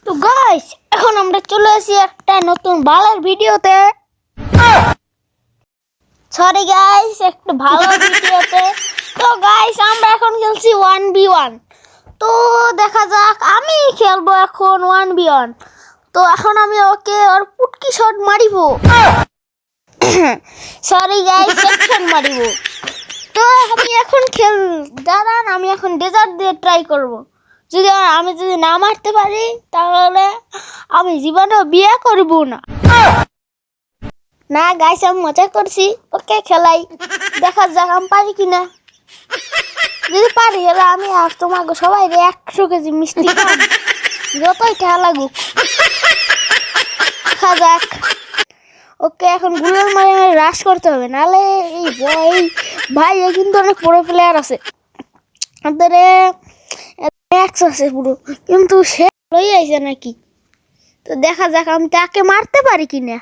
তো গাইস এখন আমরা চলে আসি একটা নতুন ভালোর ভিডিওতে। সরি গাইস, একটা ভালো ভিডিওতে। তো গাইস আমরা এখন খেলছি 1v1। তো দেখা যাক, আমি খেলবো এখন 1v1। তো এখন আমি ওকে ওর পুটকি শট মারিব। সরি গাইস, হেডশট মারিব। তো আমি এখন দাঁড়ান, আমি এখন ডেজার্ট দিয়ে ট্রাই করব। আমি যদি না মারতে পারি তাহলে আমি জীবনে বিয়ে করব না। না গাইস, আমি মজা করছি। ওকে খেলাই, দেখা যাক আমি পারি কিনা। যদি পারি হলে আমি আর তোমাকে সবাই 100 কেজি মিষ্টি খাম, যতই টাকা লাগুক। দেখা যাক। ওকে এখন গুলোর মারে রাশ করতে হবে, নাহলে এই ভাই কিন্তু অনেক বড় প্লেয়ার আছে, আমাদের আছে পুরো, কিন্তু সে লই আইছে নাকি। তো দেখা যাক আমি তাকে মারতে পারি কিনা।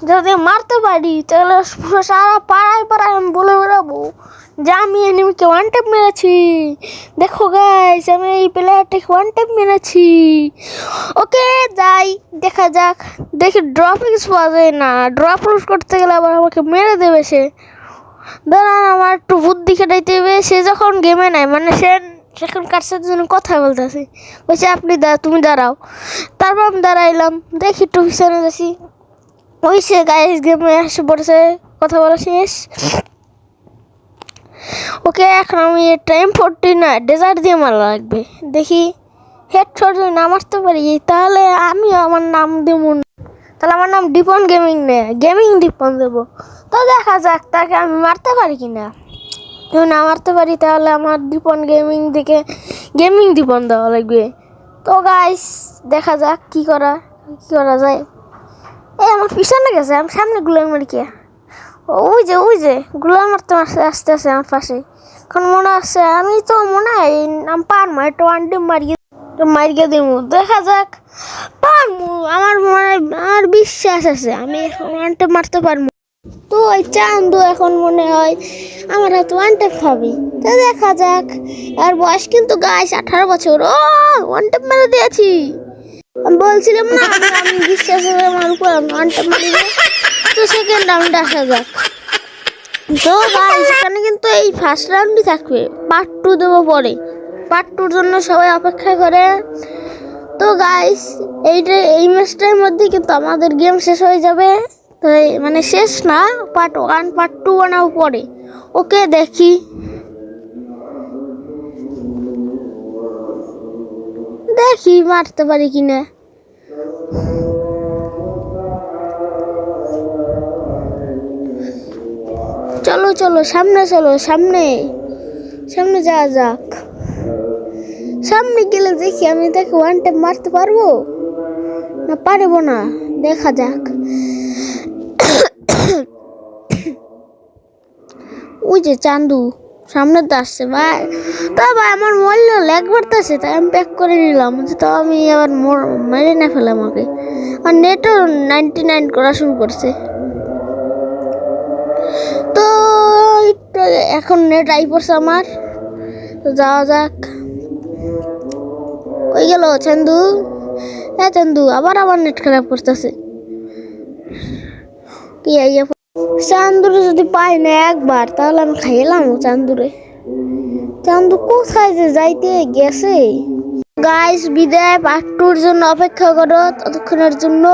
যদি মারতে পারি তাহলে পুরো সারা পাড়ায় আমি বলে বেড়াবো যে আমি এনিমিকে ওয়ান ট্যাপ মেরেছি। দেখো গাইস, আমি এই প্লেয়ারটাকে ওয়ান ট্যাপ মেরেছি। ওকে যাই, দেখা যাক। দেখি ড্রপ পাওয়া যায় না, ড্রপ লুজ করতে গেলে আবার আমাকে মেরে দেবে সে। দাঁড়ান, আমার একটু বুদ্ধি খেটাইতে হবে। সে যখন গেমে নাই, মানে সেখান কার সাথে জন্য কথা বলতেছে, বলছে তুমি দাঁড়াও। তারপর আমি দাঁড়াইলাম, দেখি একটু পিছনে যাচ্ছি। ওই সে গাইস গেমে এসে পড়েছে, কথা বলা শেষ। ওকে এখন আমি টাইম 40 না ডেজার্ট দিয়ে মারা লাগবে। দেখি হেডশট যদি না মারতে পারি তাহলে আমি আমার নাম দেব, তাহলে আমার নাম ডিপন গেমিং নে, গেমিং ডিপন দেবো। তো দেখা যাক তাকে আমি মারতে পারি কিনা। যদি না মারতে পারি তাহলে আমার ডিপন গেমিং থেকে গেমিং ডিপন দেওয়া লাগবে। তো গাইস দেখা যাক কি করা যায়। আমার পিছনে গেছে, আমি সামনে গুলার মারি কে। ওই যে গুলার মারতে আসতে আমার পাশে। এখন মনে আছে আমি তো মনে হয় নাম পারবো, একটা ওয়ান টিম মারিয়ে দিব। দেখা যাক পারবো, আমার বিশ্বাস আছে আমি ওয়ান টিম মারতে পারবো। তো ওই চান্দু এখন মনে হয় আমার হাতে ওয়ান টিম খাবি। তো দেখা যাক। আর বয়স কিন্তু গাইস 18 বছর। ও ওয়ান টিম মেরে দিয়েছি। আমি বলছিলাম না আমি বিশ্বাস আমার উপর ওয়ান টিম মারিয়ে। তো সেকেন্ড রাউন্ডে আসা যাক। তো গাইস এখানে কিন্তু এই ফার্স্ট রাউন্ডই থাকবে, পার্ট 2 দেবো পরে। পার্ট 2 জন্য সবাই অপেক্ষা করে। তো গাইস এই ম্যাচটার মধ্যে কিন্তু আমাদের গেম শেষ হয়ে যাবে। তো মানে শেষ না, পার্ট 1 পার্ট 2 বানাবো পরে। ওকে দেখি মারতে পারি কিনা। চলো সামনে যাওয়া যাক। সামনে গেলে দেখি আমি তাকে ওয়ান ট্যাপ মারতে পারবো না পারবো না, দেখা যাক। ওই যে চান্দু সামনে তো আসছে ভাই। ভাই আমার মোবাইল ল্যাগ করতেছে, তাই আমি প্যাক করে নিলাম। তো আমি আবার মেরে না ফেলে আমাকে। আর নেটও 99 করা শুরু করছে। তো এখন নেট আই পড়ছে আমার। তো যাওয়া যাক। কই গেল চান্দু? চান্দু আবার আমার নেট খারাপ করতেছে। কি চান্দুরে যদি পাই না একবার তাহলে আমি খাইলাম চান্দু কোথায় যে যাইতে গেছে। গাইস বিদায়, পার্ট 2 জন্য অপেক্ষা করো ততক্ষণের জন্য।